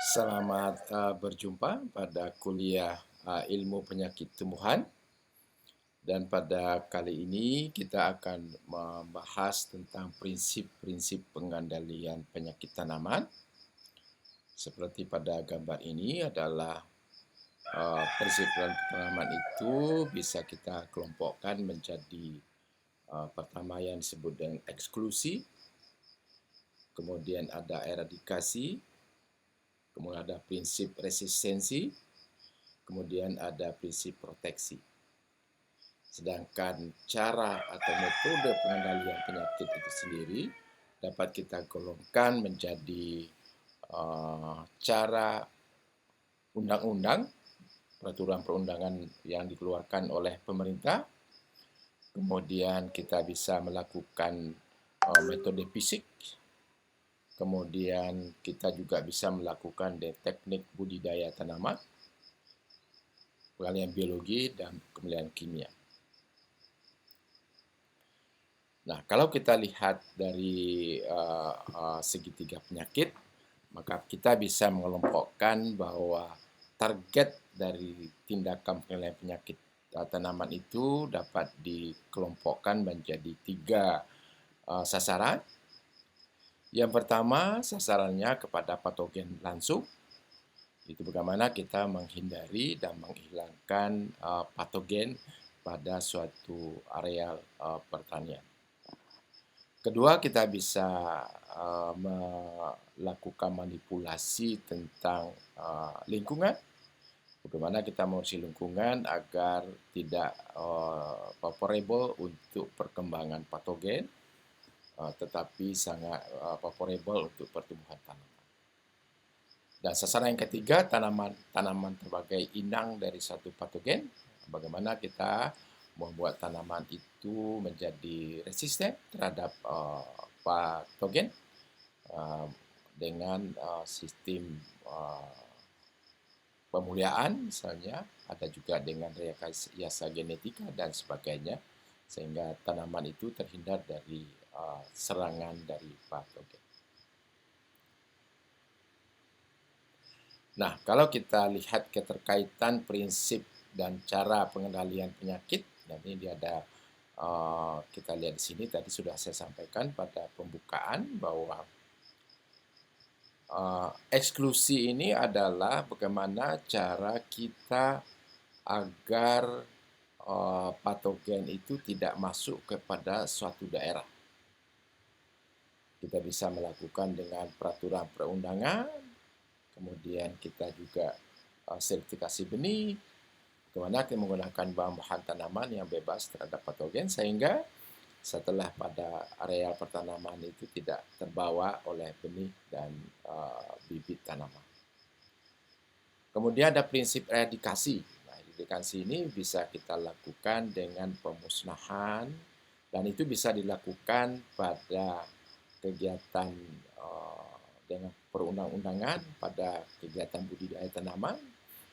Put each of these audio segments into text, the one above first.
Selamat berjumpa pada kuliah ilmu penyakit tumbuhan, dan pada kali ini kita akan membahas tentang prinsip-prinsip pengendalian penyakit tanaman. Seperti pada gambar ini adalah prinsip pengendalian tanaman itu bisa kita kelompokkan menjadi pertama yang disebut dengan eksklusi, kemudian ada eradikasi, kemudian ada prinsip resistensi, kemudian ada prinsip proteksi. Sedangkan cara atau metode pengendalian penyakit itu sendiri dapat kita golongkan menjadi cara undang-undang, peraturan perundangan yang dikeluarkan oleh pemerintah. Kemudian kita bisa melakukan metode fisik. Kemudian kita juga bisa melakukan teknik budidaya tanaman, pengendalian biologi, dan pengendalian kimia. Nah, kalau kita lihat dari segitiga penyakit, maka kita bisa mengelompokkan bahwa target dari tindakan pengendalian penyakit tanaman itu dapat dikelompokkan menjadi 3 sasaran. Yang pertama, sasarannya kepada patogen langsung. Itu bagaimana kita menghindari dan menghilangkan patogen pada suatu areal pertanian. Kedua, kita bisa melakukan manipulasi tentang lingkungan. Bagaimana kita mengurus lingkungan agar tidak favorable untuk perkembangan patogen, tetapi sangat favorable untuk pertumbuhan tanaman. Dan sasaran yang ketiga, tanaman sebagai inang dari satu patogen. Bagaimana kita membuat tanaman itu menjadi resisten terhadap patogen dengan sistem pemuliaan, misalnya ada juga dengan rekayasa genetika dan sebagainya, sehingga tanaman itu terhindar dari serangan dari patogen. Nah, kalau kita lihat keterkaitan prinsip dan cara pengendalian penyakit, dan ini ada kita lihat di sini tadi sudah saya sampaikan pada pembukaan bahwa eksklusi ini adalah bagaimana cara kita agar patogen itu tidak masuk kepada suatu daerah. Kita bisa melakukan dengan peraturan perundangan, kemudian kita juga sertifikasi benih, bagaimana kita menggunakan bahan-bahan tanaman yang bebas terhadap patogen, sehingga setelah pada areal pertanaman itu tidak terbawa oleh benih dan bibit tanaman. Kemudian ada prinsip eradikasi. Nah, eradikasi ini bisa kita lakukan dengan pemusnahan, dan itu bisa dilakukan pada kegiatan dengan perundang-undangan pada kegiatan budidaya tanaman,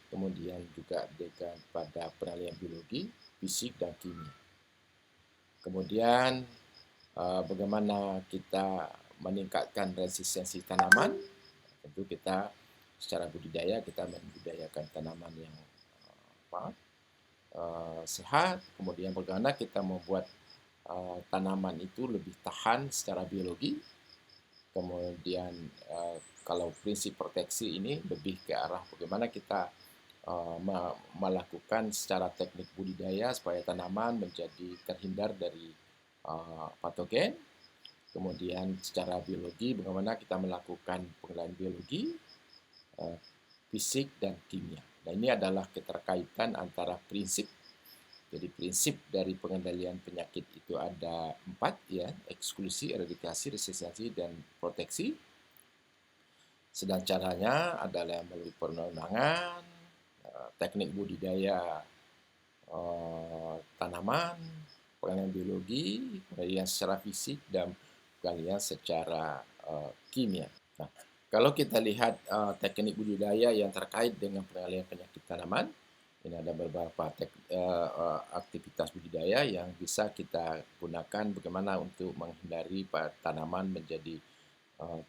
kemudian juga dengan pada penelitian biologi, fisik, dan kimia. Kemudian bagaimana kita meningkatkan resistensi tanaman? Tentu kita secara budidaya kita membudidayakan tanaman yang sehat. Kemudian bagaimana kita membuat tanaman itu lebih tahan secara biologi. Kemudian kalau prinsip proteksi ini lebih ke arah bagaimana kita melakukan secara teknik budidaya supaya tanaman menjadi terhindar dari patogen. Kemudian secara biologi bagaimana kita melakukan pengendalian biologi, fisik, dan kimia. Nah, ini adalah keterkaitan antara prinsip. Jadi prinsip dari pengendalian penyakit itu ada 4, ya: eksklusi, eradikasi, resistensi, dan proteksi. Sedang caranya adalah melalui perundangan, teknik budidaya tanaman, pengendalian biologi, pengendalian secara fisik, dan pengendalian secara kimia. Nah, kalau kita lihat teknik budidaya yang terkait dengan pengendalian penyakit tanaman, ini ada beberapa aktivitas budidaya yang bisa kita gunakan bagaimana untuk menghindari tanaman menjadi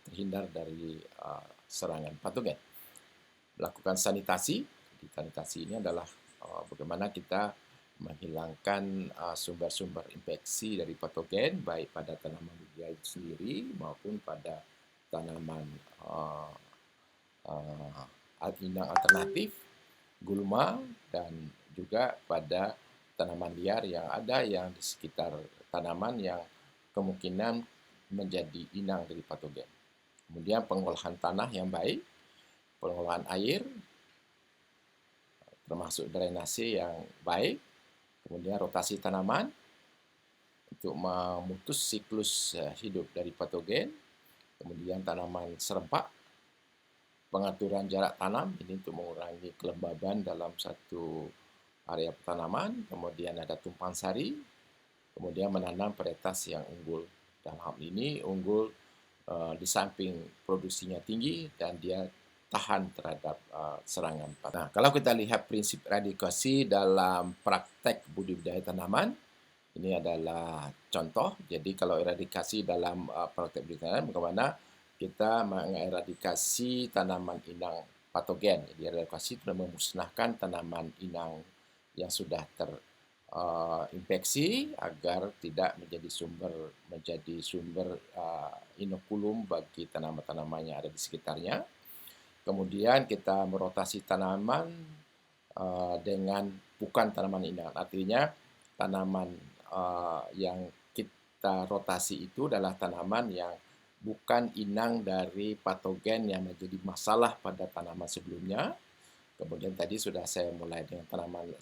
terhindar dari serangan patogen. melakukan sanitasi. Jadi, sanitasi ini adalah bagaimana kita menghilangkan sumber-sumber infeksi dari patogen, baik pada tanaman budidaya itu sendiri maupun pada tanaman inang alternatif, gulma, dan juga pada tanaman liar yang ada yang di sekitar tanaman yang kemungkinan menjadi inang dari patogen. Kemudian pengolahan tanah yang baik, pengolahan air, termasuk drainase yang baik, kemudian rotasi tanaman untuk memutus siklus hidup dari patogen, kemudian tanaman serempak, pengaturan jarak tanam ini untuk mengurangi kelembaban dalam satu area tanaman, kemudian ada tumpang sari, kemudian menanam varietas yang unggul. Dalam hal ini unggul di samping produksinya tinggi dan dia tahan terhadap serangan. Nah, kalau kita lihat prinsip eradikasi dalam praktek budidaya tanaman, ini adalah contoh. Jadi kalau eradikasi dalam praktek budidaya tanaman, bagaimana kita mengeradikasi tanaman inang patogen. Jadi eradikasi itu memusnahkan tanaman inang yang sudah terinfeksi agar tidak menjadi sumber inokulum bagi tanaman-tanaman yang ada di sekitarnya. Kemudian kita merotasi tanaman dengan bukan tanaman inang. Artinya tanaman yang kita rotasi itu adalah tanaman yang bukan inang dari patogen yang menjadi masalah pada tanaman sebelumnya. Kemudian tadi sudah saya mulai dengan tanaman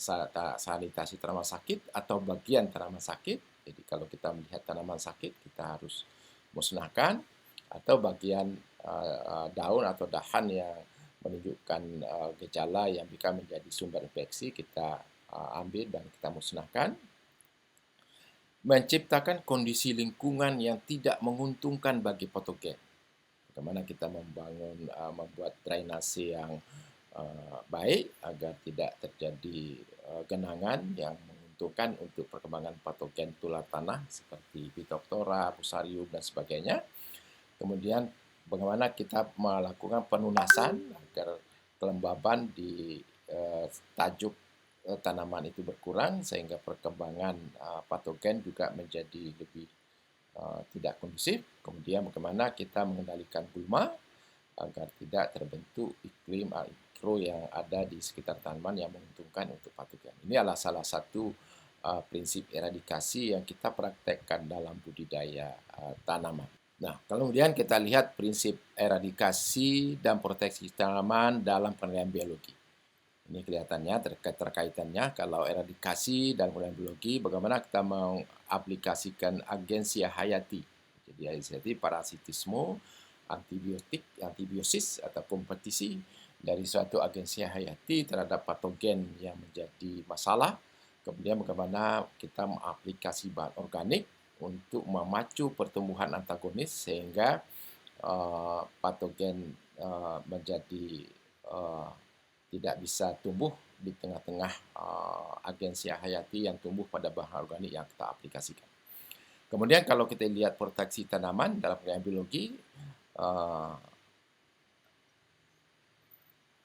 sanitasi tanaman sakit atau bagian tanaman sakit. Jadi kalau kita melihat tanaman sakit, kita harus musnahkan, atau bagian daun atau dahan yang menunjukkan gejala yang bisa menjadi sumber infeksi, kita ambil dan kita musnahkan. Menciptakan kondisi lingkungan yang tidak menguntungkan bagi patogen. Bagaimana kita membuat drainase yang baik agar tidak terjadi genangan yang menguntungkan untuk perkembangan patogen tular tanah seperti Phytophthora, Fusarium, dan sebagainya. Kemudian bagaimana kita melakukan penunasan agar kelembaban di tajuk tanaman itu berkurang sehingga perkembangan patogen juga menjadi lebih tidak kondusif. Kemudian bagaimana kita mengendalikan gulma agar tidak terbentuk iklim mikro yang ada di sekitar tanaman yang menguntungkan untuk patogen. Ini adalah salah satu prinsip eradikasi yang kita praktekkan dalam budidaya tanaman. Nah, kemudian kita lihat prinsip eradikasi dan proteksi tanaman dalam penilaian biologi. Ini kelihatannya terkaitannya kalau eradikasi dan penilaian biologi, bagaimana kita mengaplikasikan agensi hayati. Jadi hayati parasitisme, antibiosis atau kompetisi dari suatu agensi hayati terhadap patogen yang menjadi masalah. Kemudian bagaimana kita mengaplikasi bahan organik untuk memacu pertumbuhan antagonis sehingga patogen menjadi tidak bisa tumbuh di tengah-tengah agensi hayati yang tumbuh pada bahan organik yang kita aplikasikan. Kemudian kalau kita lihat proteksi tanaman dalam penilaian biologi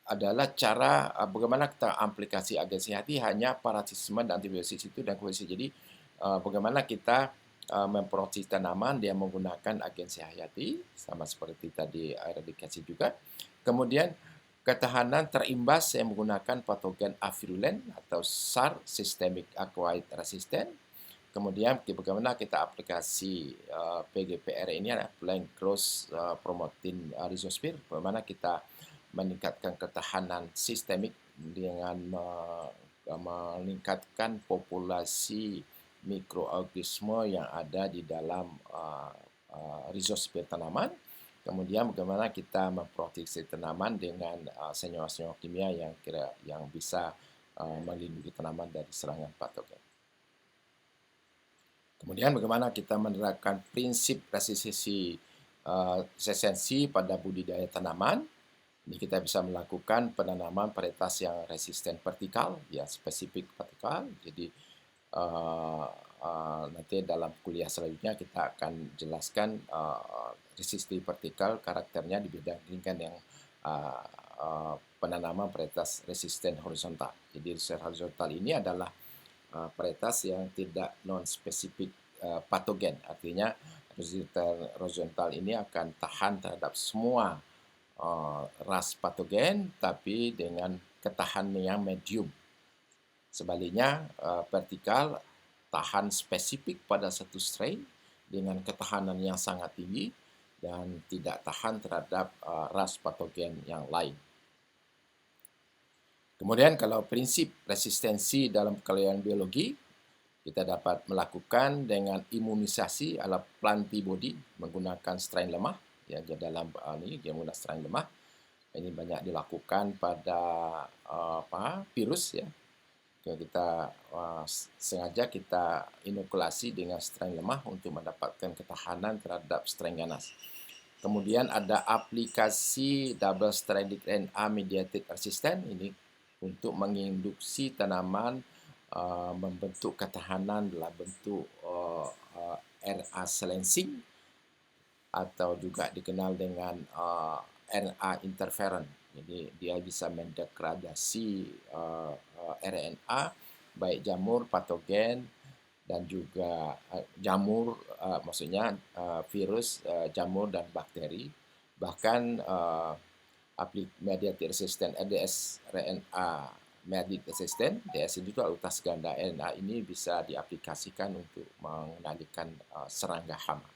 adalah cara bagaimana kita aplikasi agensi hayati hanya parasitisme dan antibiosis itu dan kompetisi. Jadi bagaimana kita memproteksi tanaman dia menggunakan agensi hayati sama seperti tadi eradikasi juga. Kemudian ketahanan terimbas yang menggunakan patogen avirulen atau SAR, Systemic Acquired Resistance. Kemudian bagaimana kita aplikasi PGPR ini adalah Plant Growth Promoting Rhizosphere, bagaimana kita meningkatkan ketahanan sistemik dengan meningkatkan populasi mikroorganisme yang ada di dalam rhizosphere tanaman. Kemudian bagaimana kita memproteksi tanaman dengan senyawa-senyawa kimia yang bisa melindungi tanaman dari serangan patogen. Kemudian bagaimana kita menerapkan prinsip resistensi pada budidaya tanaman. Ini kita bisa melakukan penanaman varietas yang resisten vertikal, ya spesifik vertikal. Jadi nanti dalam kuliah selanjutnya kita akan jelaskan resistensi vertikal karakternya dibandingkan yang penanaman varietas resisten horizontal. Jadi resisten horizontal ini adalah varietas yang tidak non-spesifik patogen. Artinya resisten horizontal ini akan tahan terhadap semua ras patogen, tapi dengan ketahanan yang medium. Sebaliknya, vertikal tahan spesifik pada satu strain dengan ketahanan yang sangat tinggi dan tidak tahan terhadap ras patogen yang lain. Kemudian kalau prinsip resistensi dalam penilaian biologi, kita dapat melakukan dengan imunisasi ala antibody menggunakan strain lemah. Ya, dalam ini dia menggunakan strain lemah. Ini banyak dilakukan pada virus, ya. Kita sengaja kita inokulasi dengan strain lemah untuk mendapatkan ketahanan terhadap strain ganas. Kemudian ada aplikasi double stranded RNA mediated resistant ini untuk menginduksi tanaman membentuk ketahanan dalam bentuk RNA silencing atau juga dikenal dengan RNA interferon. Jadi dia bisa mendegradasi RNA baik jamur, patogen dan juga jamur, maksudnya virus, jamur dan bakteri. Bahkan mediated resistant ADS RNA mediated resistant, DS itu utas ganda RNA ini bisa diaplikasikan untuk mengendalikan serangga hama.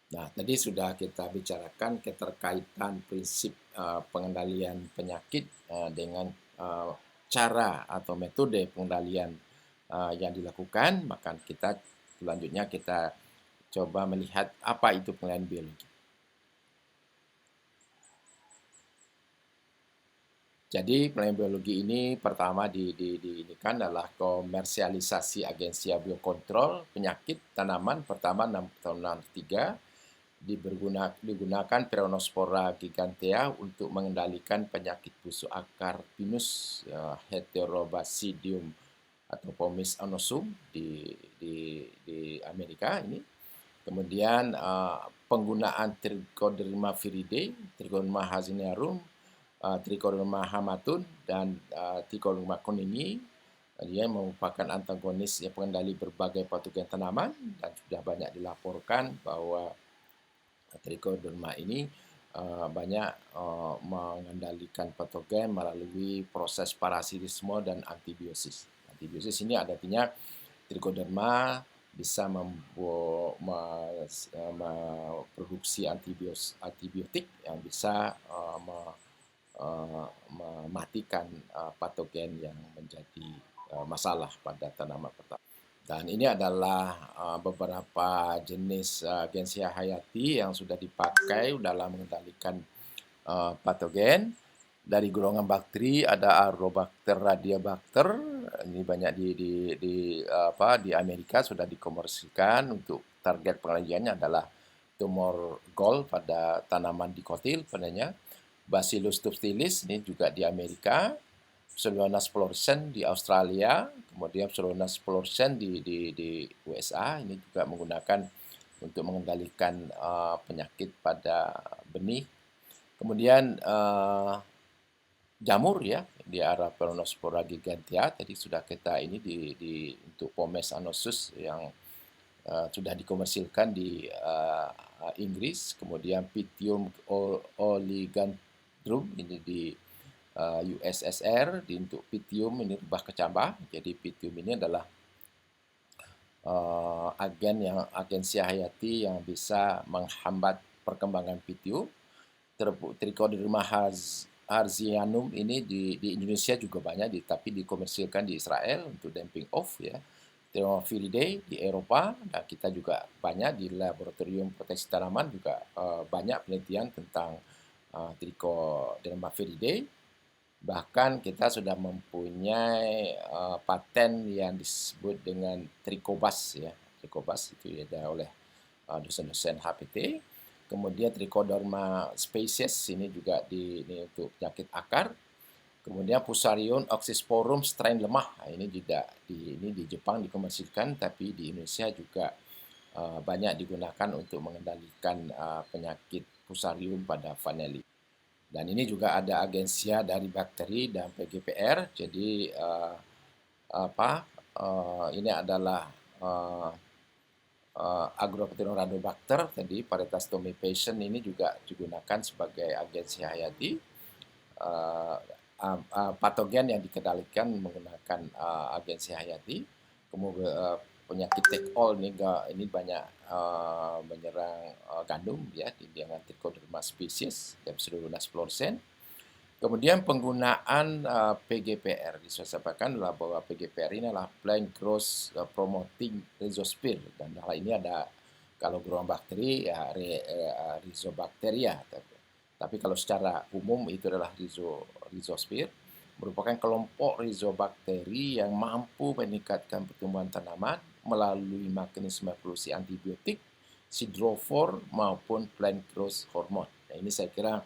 Nah, tadi sudah kita bicarakan keterkaitan prinsip pengendalian penyakit dengan cara atau metode pengendalian yang dilakukan. Maka selanjutnya kita coba melihat apa itu pengendalian biologi. Jadi pengendalian biologi ini pertama diinikan adalah komersialisasi agensia biokontrol penyakit tanaman pertama tahun 63. Digunakan Peronospora gigantea untuk mengendalikan penyakit busuk akar pinus Heterobasidium atau Pomis anosum di Amerika ini. Kemudian penggunaan Trichoderma viridae, Trichoderma hazenarum, Trichoderma hamatun dan Trichoderma koningi. Dia merupakan antagonis yang pengendali berbagai patogen tanaman dan sudah banyak dilaporkan bahwa Trichoderma ini banyak mengendalikan patogen melalui proses parasitisme dan antibiosis. Antibiosis ini artinya Trichoderma bisa memproduksi antibiotik yang bisa mematikan patogen yang menjadi masalah pada tanaman pertama. Dan ini adalah beberapa jenis agensia hayati yang sudah dipakai dalam mengendalikan patogen. Dari golongan bakteri ada Arobacter radiobacter. Ini banyak di Amerika sudah dikomersilkan untuk target penelitiannya adalah tumor gall pada tanaman dikotil padanya. Bacillus subtilis ini juga di Amerika. Pseudomonas fluorescens di Australia, kemudian Pseudomonas fluorescens di USA. Ini juga menggunakan untuk mengendalikan penyakit pada benih. Kemudian jamur, ya, di arah Peronospora gigantea tadi sudah kita ini untuk Pomes anosus yang sudah dikomersilkan di Inggris. Kemudian Pythium oliganthrum ini di USSR, untuk Pythium ini rubah kecambah. Jadi Pythium ini adalah agensia hayati yang bisa menghambat perkembangan Pythium. Trichoderma harzianum ini di Indonesia juga banyak, tapi dikomersilkan di Israel untuk damping off, ya. Trichoderma viridae di Eropa, dan kita juga banyak di laboratorium proteksi tanaman juga banyak penelitian tentang Trichoderma viridae. Bahkan kita sudah mempunyai paten yang disebut dengan Trichobas, ya. Trichobas itu ada oleh dosen-dosen HPT. Kemudian Trichoderma species ini juga ini untuk penyakit akar. Kemudian Fusarium oxysporum strain lemah. Ini juga di Jepang dikomersilkan, tapi di Indonesia juga banyak digunakan untuk mengendalikan penyakit Fusarium pada vanili. Dan ini juga ada agensia dari bakteri dan PGPR. Jadi ini adalah Agrobacter tadi, varietas Tomipation ini juga digunakan sebagai agensi hayati. Patogen yang dikendalikan menggunakan agensi hayati. Kemudian penyakit take all ini banyak menyerang gandum ya dengan Trichoderma species dan Pseudomonas fluorescens. Kemudian penggunaan PGPR disampaikan adalah bahwa PGPR ini adalah Plant Growth Promoting Rhizosphere, dan hal ini ada kalau gelombang bakteri ya Rhizobacteria. Tapi kalau secara umum itu adalah Rhizosphere, merupakan kelompok Rhizobakteri yang mampu meningkatkan pertumbuhan tanaman melalui mekanisme produksi antibiotik, sidrofor maupun plant growth hormone. Nah, ini saya kira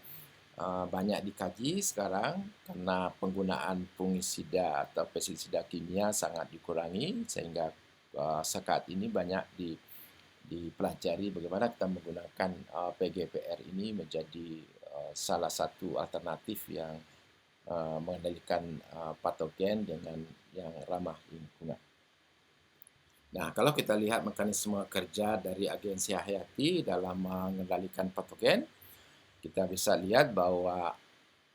banyak dikaji sekarang karena penggunaan fungisida atau pestisida kimia sangat dikurangi, sehingga saat ini banyak dipelajari bagaimana kita menggunakan PGPR ini menjadi salah satu alternatif yang mengendalikan patogen dengan yang ramah lingkungan. Nah, kalau kita lihat mekanisme kerja dari agensi hayati dalam mengendalikan patogen, kita bisa lihat bahwa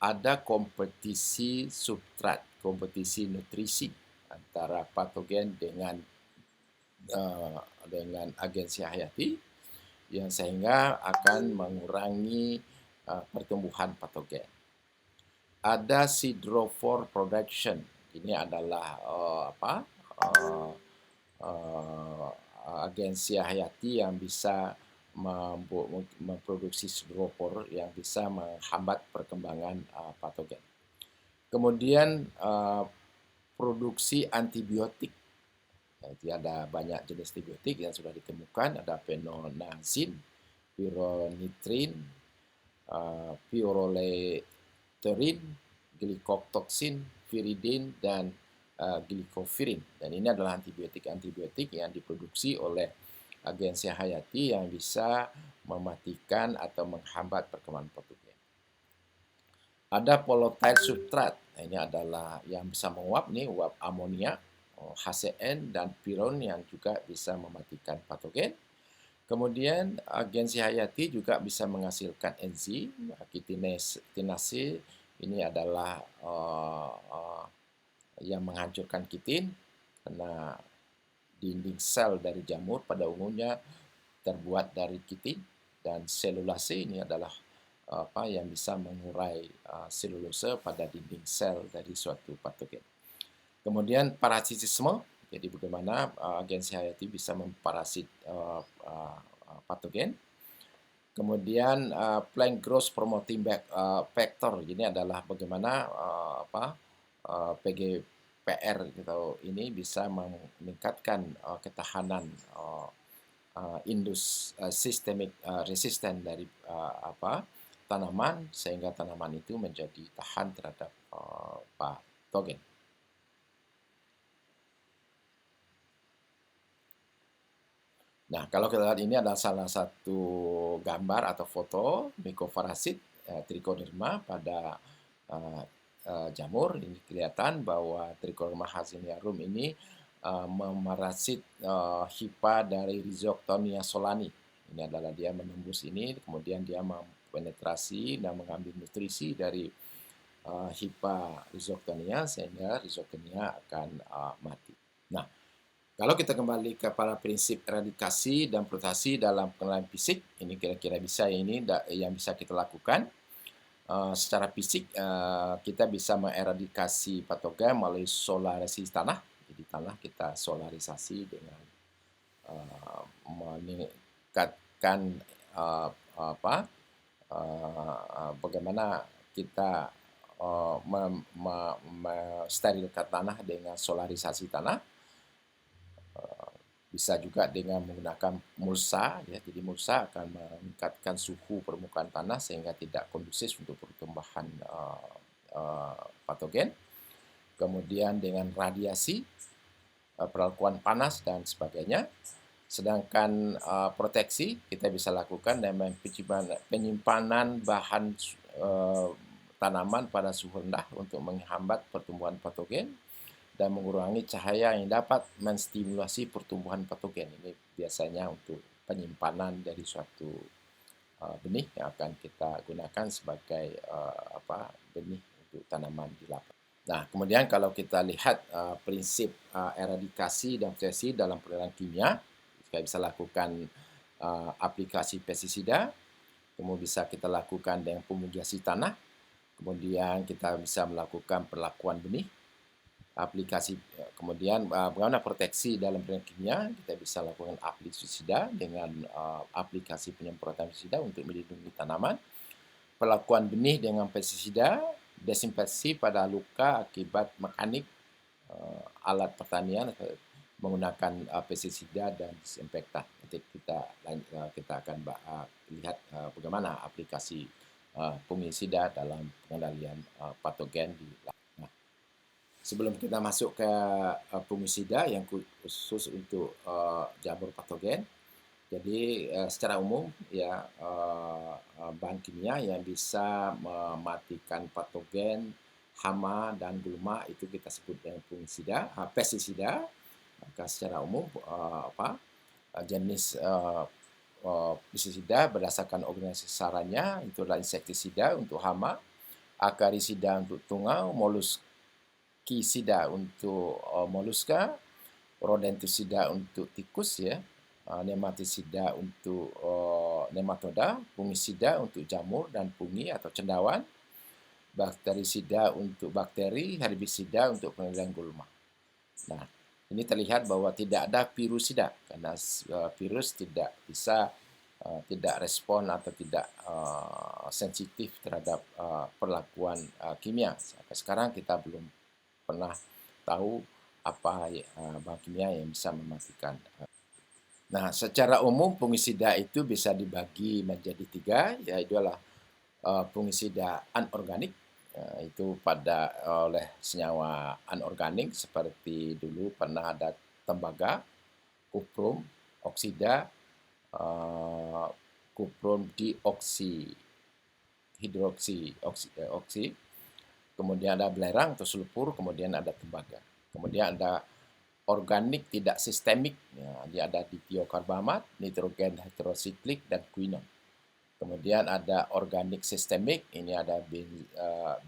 ada kompetisi substrat, kompetisi nutrisi antara patogen dengan agensi hayati, yang sehingga akan mengurangi pertumbuhan patogen. Ada sidrofor production, ini adalah agensi hayati yang bisa memproduksi sidrofor yang bisa menghambat perkembangan patogen. Kemudian produksi antibiotik. Jadi ada banyak jenis antibiotik yang sudah ditemukan, ada phenonazin, pyronitrin, pyrrolethrin, glycotoksin, viridin, dan glycophyrin. Dan ini adalah antibiotik yang diproduksi oleh agensi hayati yang bisa mematikan atau menghambat perkembangan patogen. Ada volatile substrat. Nah, ini adalah yang bisa menguap nih, uap amonia, HCN, dan piron yang juga bisa mematikan patogen. Kemudian agensi hayati juga bisa menghasilkan enzim kitinase. Ini adalah yang menghancurkan kitin, karena dinding sel dari jamur pada umumnya terbuat dari kitin, dan selulase ini adalah yang bisa mengurai selulose pada dinding sel dari suatu patogen. Kemudian parasitisme, jadi bagaimana agensi hayati bisa memparasit patogen. Kemudian plant growth promoting factor, ini adalah bagaimana PGPR gitu ini bisa meningkatkan ketahanan systemic resisten dari tanaman, sehingga tanaman itu menjadi tahan terhadap patogen. Nah, kalau kita lihat ini adalah salah satu gambar atau foto mikoparasit Trichoderma pada jamur. Ini kelihatan bahwa Trichoderma hazeniarum ini memarasit hipa dari Rhizoctonia solani. Ini adalah dia menembus ini, kemudian dia mempenetrasi dan mengambil nutrisi dari hipa Rhizoctonia, sehingga Rhizoctonia akan mati. Nah, kalau kita kembali kepada prinsip eradikasi dan protasi dalam pengenalan fisik, ini kira-kira bisa yang bisa kita lakukan. Secara fisik kita bisa mengeradikasi patogen melalui solarisasi tanah. Jadi tanah kita solarisasi dengan meningkatkan bagaimana kita mensterilkan tanah dengan solarisasi tanah. Bisa juga dengan menggunakan mulsa, ya. Jadi mulsa akan meningkatkan suhu permukaan tanah sehingga tidak kondusif untuk pertumbuhan patogen. Kemudian dengan radiasi, perlakuan panas dan sebagainya, Sedangkan proteksi kita bisa lakukan dengan penyimpanan bahan tanaman pada suhu rendah untuk menghambat pertumbuhan patogen dan mengurangi cahaya yang dapat menstimulasi pertumbuhan patogen. Ini biasanya untuk penyimpanan dari suatu benih yang akan kita gunakan sebagai benih untuk tanaman di lapak. Nah, kemudian kalau kita lihat prinsip eradikasi dan proteksi dalam pengelolaan kimia, kita bisa lakukan aplikasi pestisida, kemudian bisa kita lakukan dengan fumigasi tanah, kemudian kita bisa melakukan perlakuan benih, aplikasi, kemudian bagaimana proteksi dalam pengelolaan kimia, kita bisa lakukan aplikasi pestisida dengan aplikasi penyemprotan pestisida untuk melindungi tanaman, perlakuan benih dengan pestisida, desinfeksi pada luka akibat mekanik alat pertanian menggunakan pestisida dan disinfektan. Nanti kita akan lihat bagaimana aplikasi fungisida dalam pengendalian patogen di lapak. Sebelum kita masuk ke fungisida yang khusus untuk jamur patogen, jadi secara umum ya bahan kimia yang bisa mematikan patogen, hama dan gulma itu kita sebut dengan fungisida, pestisida. Maka secara umum jenis pestisida berdasarkan organisasi saranya itu adalah insektisida untuk hama, akarisida untuk tungau, moluskisida untuk moluska, rodentisida untuk tikus ya, nematisida untuk nematoda, fungisida untuk jamur dan fungi atau cendawan, bakterisida untuk bakteri, herbisida untuk pengendalian gulma. Nah, ini terlihat bahwa tidak ada virusida karena virus tidak bisa tidak respon atau tidak sensitif terhadap perlakuan kimia. Sampai sekarang kita belum pernah tahu apa bahan kimia yang bisa mematikan. Nah, secara umum fungisida itu bisa dibagi menjadi 3, yaitu adalah fungisida anorganik, itu oleh senyawa anorganik seperti dulu pernah ada tembaga, kuprum, oksida, kuprum dioksi, kemudian ada belerang atau sulfur, kemudian ada tembaga. Kemudian ada organik tidak sistemik, dia ada ditiokarbamat, nitrogen heterosiklik, dan quinon. Kemudian ada organik sistemik, ini ada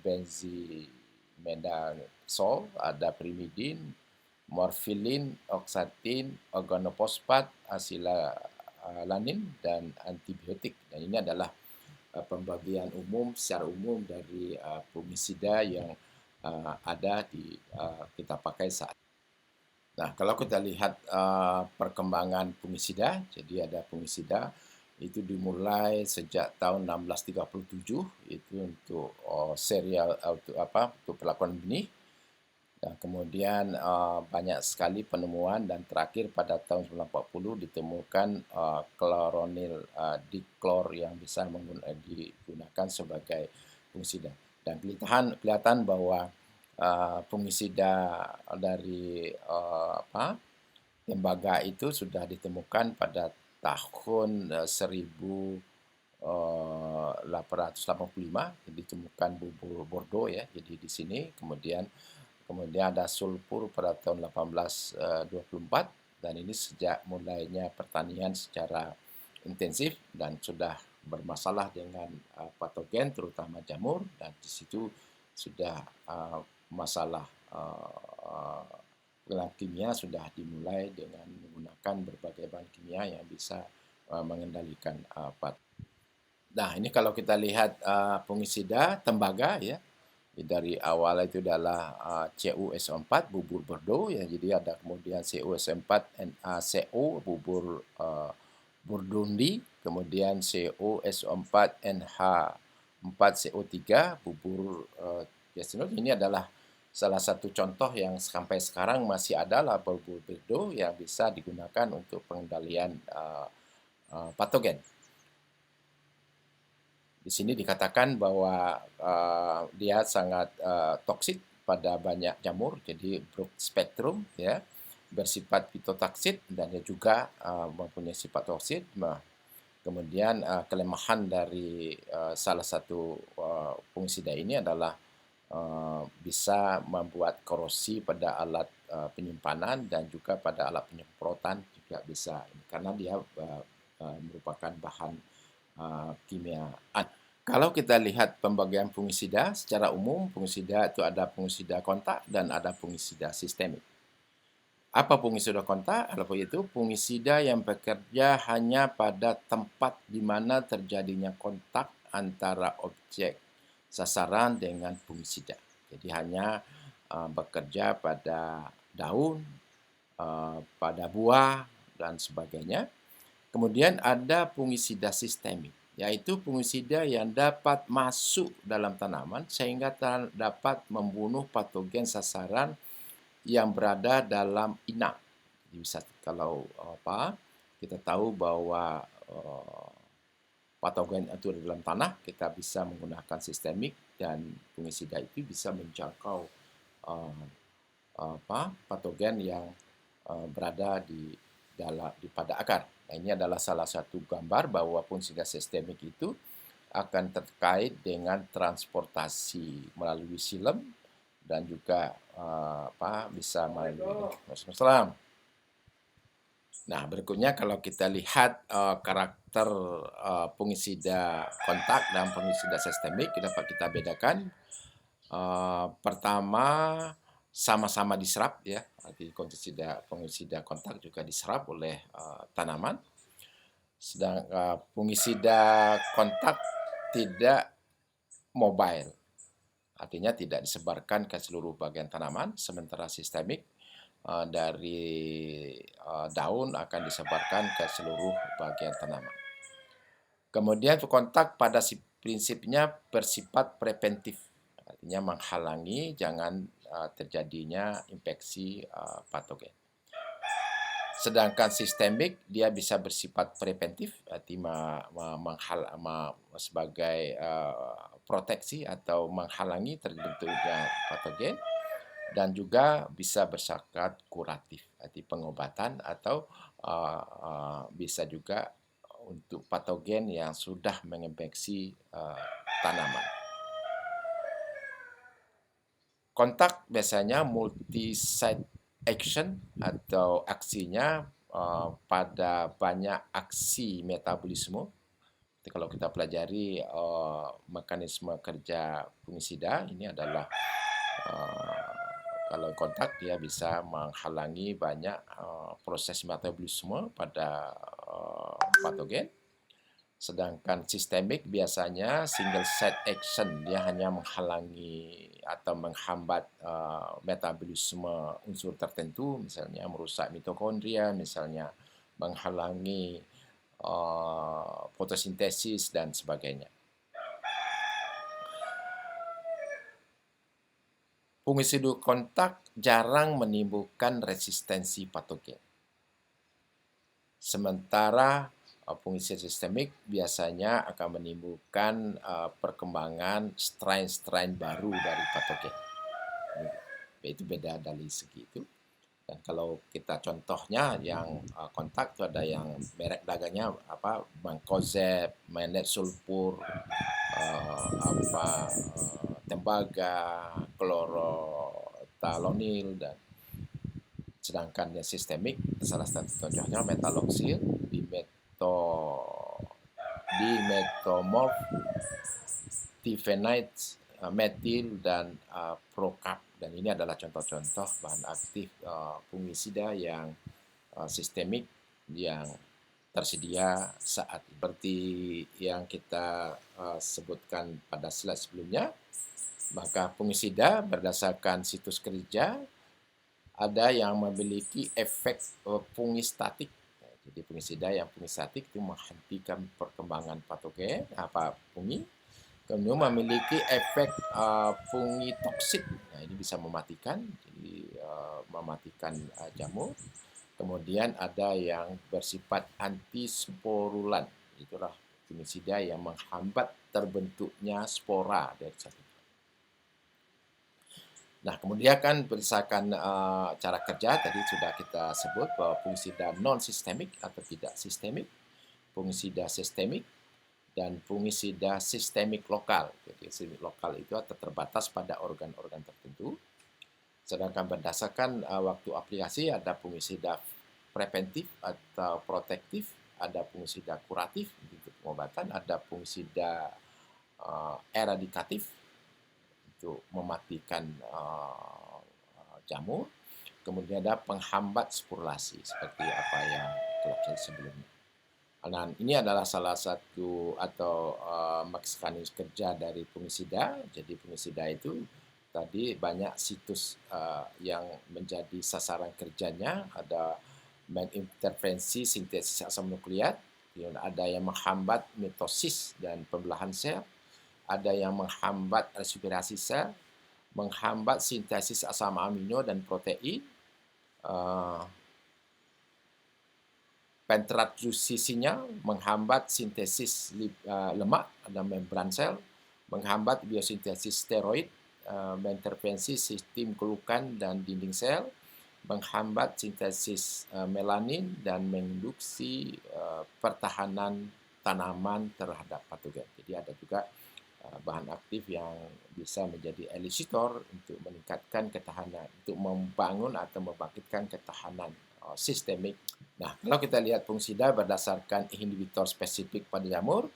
benzimidazole, ada primidin, morfilin, oksatin, organofosfat, asilalanin, dan antibiotik. Dan ini adalah pembagian umum secara umum dari fungisida yang ada kita pakai saat. Nah, kalau kita lihat perkembangan fungisida, jadi ada fungisida itu dimulai sejak tahun 1637 itu untuk serial untuk perlakuan benih. Dan kemudian banyak sekali penemuan dan terakhir pada tahun 1940 ditemukan kloronil diklor yang bisa digunakan sebagai fungisida. Dan kelihatan bahwa fungisida dari tembaga itu sudah ditemukan pada tahun 1885 ditemukan bubur Bordeaux ya. Jadi di sini kemudian ada sulfur pada tahun 1824 dan ini sejak mulainya pertanian secara intensif dan sudah bermasalah dengan patogen terutama jamur, dan di situ sudah masalah pengelolaan kimia sudah dimulai dengan menggunakan berbagai bahan kimia yang bisa mengendalikan Nah, ini kalau kita lihat fungisida tembaga ya, dari awal itu adalah CuSO4 bubur Bordeaux ya, jadi ada kemudian CuSO4 NaCO bubur Burgundy, kemudian CuSO4 NH4CO3 bubur Yestenol. Ini adalah salah satu contoh yang sampai sekarang masih ada label Bordeaux yang bisa digunakan untuk pengendalian patogen. Di sini dikatakan bahwa dia sangat toksik pada banyak jamur, jadi broad spectrum ya. bersifat fitotoksid dan dia juga mempunyai sifat toksid. Kemudian kelemahan dari salah satu fungisida ini adalah bisa membuat korosi pada alat penyimpanan dan juga pada alat penyemprotan juga bisa, karena dia merupakan bahan kimiaan. Kalau kita lihat pembagian fungisida secara umum, fungisida itu ada fungisida kontak dan ada fungisida sistemik. Apa fungisida kontak? Yaitu fungisida yang bekerja hanya pada tempat di mana terjadinya kontak antara objek sasaran dengan fungisida. Jadi hanya bekerja pada daun, pada buah, dan sebagainya. Kemudian ada fungisida sistemik, yaitu fungisida yang dapat masuk dalam tanaman sehingga dapat membunuh patogen sasaran yang berada dalam inang. Jadi bisa, kalau kita tahu bahwa patogen itu di dalam tanah, kita bisa menggunakan sistemik dan fungisida itu bisa menjangkau patogen yang berada pada akar. Nah, ini adalah salah satu gambar bahwa fungisida sistemik itu akan terkait dengan transportasi melalui silem dan juga bisa melalui Waalaikumsalam. Nah, berikutnya kalau kita lihat karakter fungisida kontak dan fungisida sistemik, dapat kita bedakan. Pertama, sama-sama diserap ya. Arti fungisida kontak juga diserap oleh tanaman. Sedang fungisida kontak tidak mobile. Artinya tidak disebarkan ke seluruh bagian tanaman, sementara sistemik dari daun akan disebarkan ke seluruh bagian tanaman. Kemudian kontak pada prinsipnya bersifat preventif, artinya menghalangi jangan terjadinya infeksi patogen. Sedangkan sistemik dia bisa bersifat preventif, artinya sebagai proteksi atau menghalangi terbentuknya patogen, dan juga bisa bersifat kuratif, arti pengobatan, atau bisa juga untuk patogen yang sudah menginfeksi tanaman. Kontak biasanya multi-site action atau aksinya pada banyak aksi metabolisme. Jadi kalau kita pelajari mekanisme kerja fungisida, ini adalah kalau kontak dia bisa menghalangi banyak proses metabolisme pada patogen. Sedangkan sistemik biasanya single site action, dia hanya menghalangi atau menghambat metabolisme unsur tertentu, misalnya merusak mitokondria, misalnya menghalangi fotosintesis dan sebagainya. Fungisida kontak jarang menimbulkan resistensi patogen. Sementara fungisida sistemik biasanya akan menimbulkan perkembangan strain-strain baru dari patogen. Itu beda dari segi itu. Dan kalau kita contohnya yang kontak itu ada yang merek dagangnya Mancozeb, Manet Sulfur, tembaga, klorotalonil, dan sedangkan yang sistemik salah satu contohnya metaloxyl, dimetomorf, difenite, metil, dan procap. Dan ini adalah contoh-contoh bahan aktif fungisida yang sistemik yang tersedia saat seperti yang kita sebutkan pada slide sebelumnya. Maka fungisida berdasarkan situs kerja ada yang memiliki efek fungistatik. Jadi fungisida yang fungistatik itu menghentikan perkembangan patogen fungi. Kemudian memiliki efek fungitoksid. Nah, ini bisa mematikan, jadi mematikan jamur. Kemudian ada yang bersifat antisporulan. Itulah fungisida yang menghambat terbentuknya spora dari satu. Nah, kemudian kan berdasarkan cara kerja tadi sudah kita sebut bahwa fungisida non sistemik atau tidak sistemik, fungisida sistemik, dan fungisida sistemik lokal. Jadi sistemik lokal itu atau terbatas pada organ-organ tertentu. Sedangkan berdasarkan waktu aplikasi ada fungisida preventif atau protektif, ada fungisida kuratif untuk pengobatan, ada fungisida eradikatif untuk mematikan jamur. Kemudian ada penghambat sporulasi seperti apa yang telah saya sebelumnya. Dan ini adalah salah satu atau mekanisme kerja dari fungisida. Jadi fungisida itu tadi banyak situs yang menjadi sasaran kerjanya. Ada mengintervensi sintesis asam nukleat, ada yang menghambat mitosis dan pembelahan sel, ada yang menghambat respirasi sel, menghambat sintesis asam amino dan protein, pentransduksi menghambat sintesis lemak dan membran sel, menghambat biosintesis steroid, mengintervensi sistem kelukan dan dinding sel, menghambat sintesis melanin dan menginduksi pertahanan tanaman terhadap patogen. Jadi ada juga bahan aktif yang bisa menjadi elisitor untuk meningkatkan ketahanan, untuk membangun atau membangkitkan ketahanan sistemik. Nah, kalau kita lihat fungisida berdasarkan inhibitor spesifik pada jamur,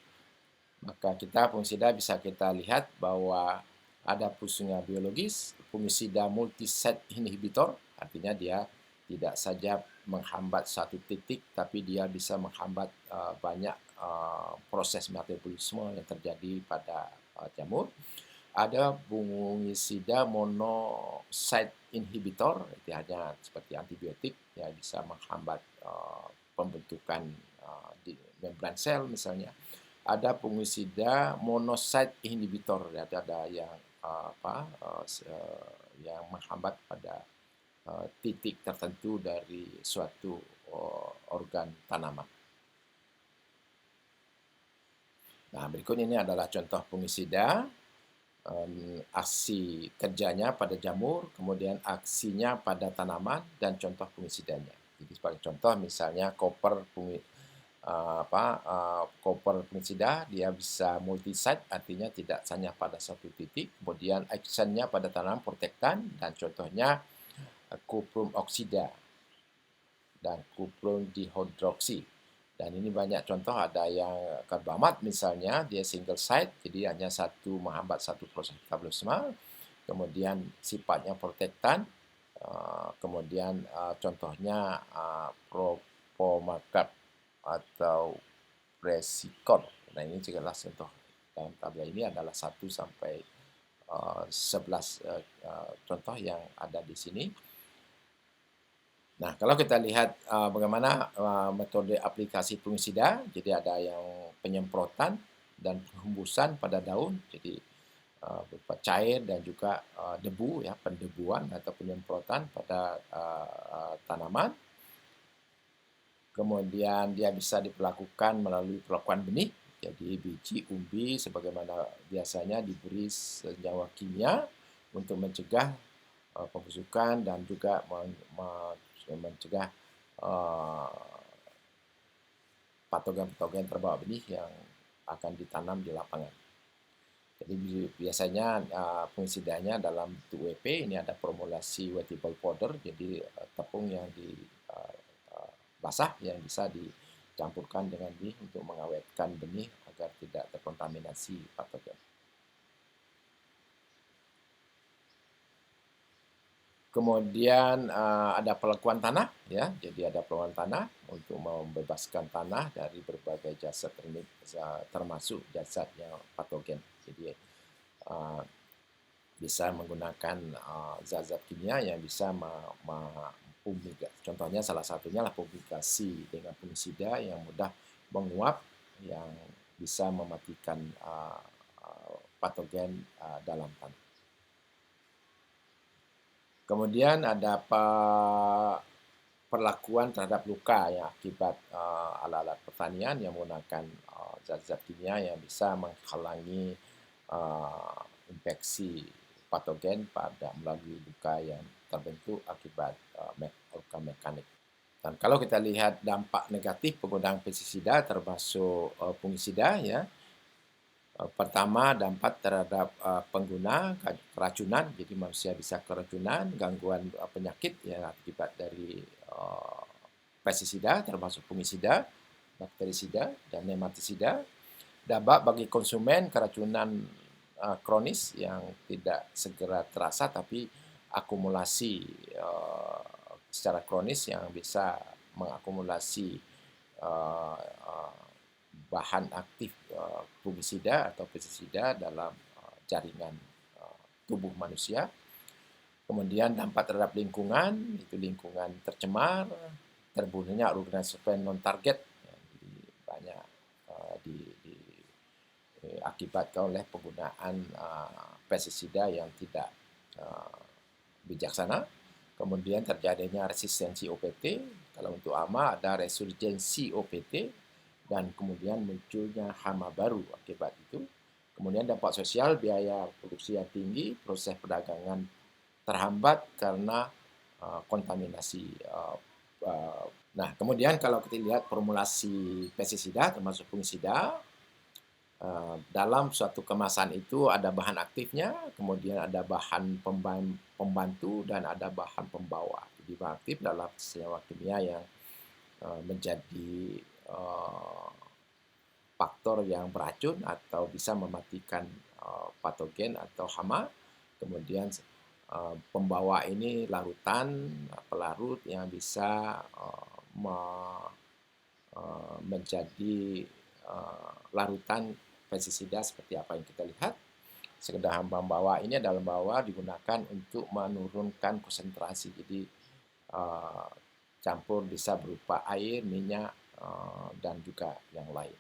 maka fungisida bisa kita lihat bahwa ada fungsinya biologis, fungisida multi-site inhibitor, artinya dia tidak saja menghambat satu titik, tapi dia bisa menghambat banyak proses metabolisme yang terjadi pada jamur. Ada fungisida monosite inhibitor, itu hanya seperti antibiotik, yang bisa menghambat pembentukan di membran sel misalnya. Ada fungisida monosite inhibitor, ada yang yang menghambat pada titik tertentu dari suatu organ tanaman. Nah, berikut ini adalah contoh fungisida, aksi kerjanya pada jamur, kemudian aksinya pada tanaman, dan contoh fungisidanya. Jadi sebagai contoh misalnya copper fungisida, dia bisa multi-site, artinya tidak hanya pada satu titik. Kemudian actionnya pada tanaman protektan, dan contohnya cuprum oksida dan cuprum dihidroksi. Dan ini banyak contoh, ada yang karbamat misalnya, dia single site, jadi hanya menghambat satu proses metabolisme, kemudian sifatnya protektan, kemudian contohnya propomacap atau presikon. Nah, ini juga contoh dalam tabel ini adalah 1 sampai 11 contoh yang ada di sini. Nah, kalau kita lihat bagaimana metode aplikasi fungisida, jadi ada yang penyemprotan dan penghembusan pada daun, jadi berupa cair dan juga debu, ya, pendebuan atau penyemprotan pada tanaman. Kemudian dia bisa dilakukan melalui perlakuan benih, jadi biji umbi sebagaimana biasanya diberi senyawa kimia untuk mencegah pembusukan dan juga mencegah patogen-patogen terbawa benih yang akan ditanam di lapangan. Jadi biasanya fungisidanya dalam bentuk WP, ini ada formulasi wettable powder, jadi tepung yang basah yang bisa dicampurkan dengan benih untuk mengawetkan benih agar tidak terkontaminasi patogen. Kemudian ada pelakuan tanah, ya. Jadi ada pelakuan tanah untuk membebaskan tanah dari berbagai jasad termasuk jasad yang patogen. Jadi bisa menggunakan zat-zat kimia yang bisa contohnya salah satunya lah fumigasi dengan fungisida yang mudah menguap, yang bisa mematikan patogen dalam tanah. Kemudian ada perlakuan terhadap luka yang akibat alat-alat pertanian yang menggunakan zat-zat kimia yang bisa menghalangi infeksi patogen pada melalui luka yang terbentuk akibat luka mekanik. Dan kalau kita lihat dampak negatif penggunaan pestisida termasuk fungisida, ya, pertama dampak terhadap pengguna keracunan, jadi manusia bisa keracunan, gangguan penyakit yang akibat dari pestisida termasuk fungisida, bakterisida, dan nematisida. Dampak bagi konsumen keracunan kronis yang tidak segera terasa tapi akumulasi secara kronis yang bisa mengakumulasi bahan aktif fungisida atau pestisida dalam jaringan tubuh manusia. Kemudian dampak terhadap lingkungan, itu lingkungan tercemar, terbunuhnya organisme non-target, jadi banyak diakibatkan oleh penggunaan pestisida yang tidak bijaksana. Kemudian terjadinya resistensi OPT, kalau untuk hama ada resurgensi OPT, dan kemudian munculnya hama baru akibat itu. Kemudian dampak sosial, biaya produksi yang tinggi, proses perdagangan terhambat karena kontaminasi. Nah, kemudian kalau kita lihat formulasi pestisida termasuk fungisida, dalam suatu kemasan itu ada bahan aktifnya, kemudian ada bahan pembantu, dan ada bahan pembawa. Jadi bahan aktif dalam senyawa kimia yang menjadi faktor yang beracun atau bisa mematikan patogen atau hama. Kemudian pembawa ini larutan, pelarut yang bisa menjadi larutan pestisida seperti apa yang kita lihat. Sekedar pembawa ini adalah pembawa digunakan untuk menurunkan konsentrasi. Jadi campur bisa berupa air, minyak, dan juga yang lain.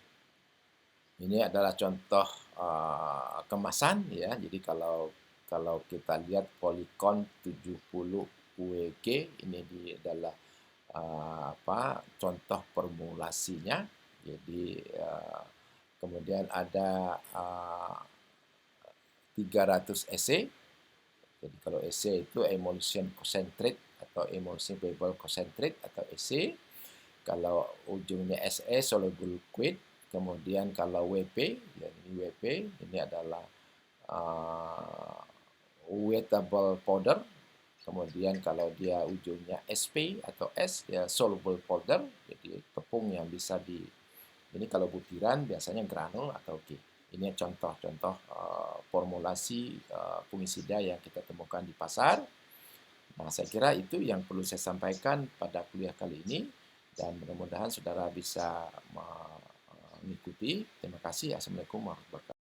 Ini adalah contoh kemasan, ya. Jadi kalau kita lihat polikon 70 UEG, ini adalah contoh formulasinya. Jadi kemudian ada 300 EC. Jadi kalau EC itu emulsion concentrate atau emulsion variable concentrate atau EC. Kalau ujungnya SE soluble liquid. Kemudian kalau WP, ya ini WP, ini adalah wettable powder. Kemudian kalau dia ujungnya SP atau S, ya soluble powder, jadi tepung yang bisa ini kalau butiran biasanya granul atau G. Ini contoh-contoh formulasi fungisida yang kita temukan di pasar. Nah, saya kira itu yang perlu saya sampaikan pada kuliah kali ini, dan mudah-mudahan saudara bisa mengikuti. Terima kasih. Assalamualaikum warahmatullahi wabarakatuh.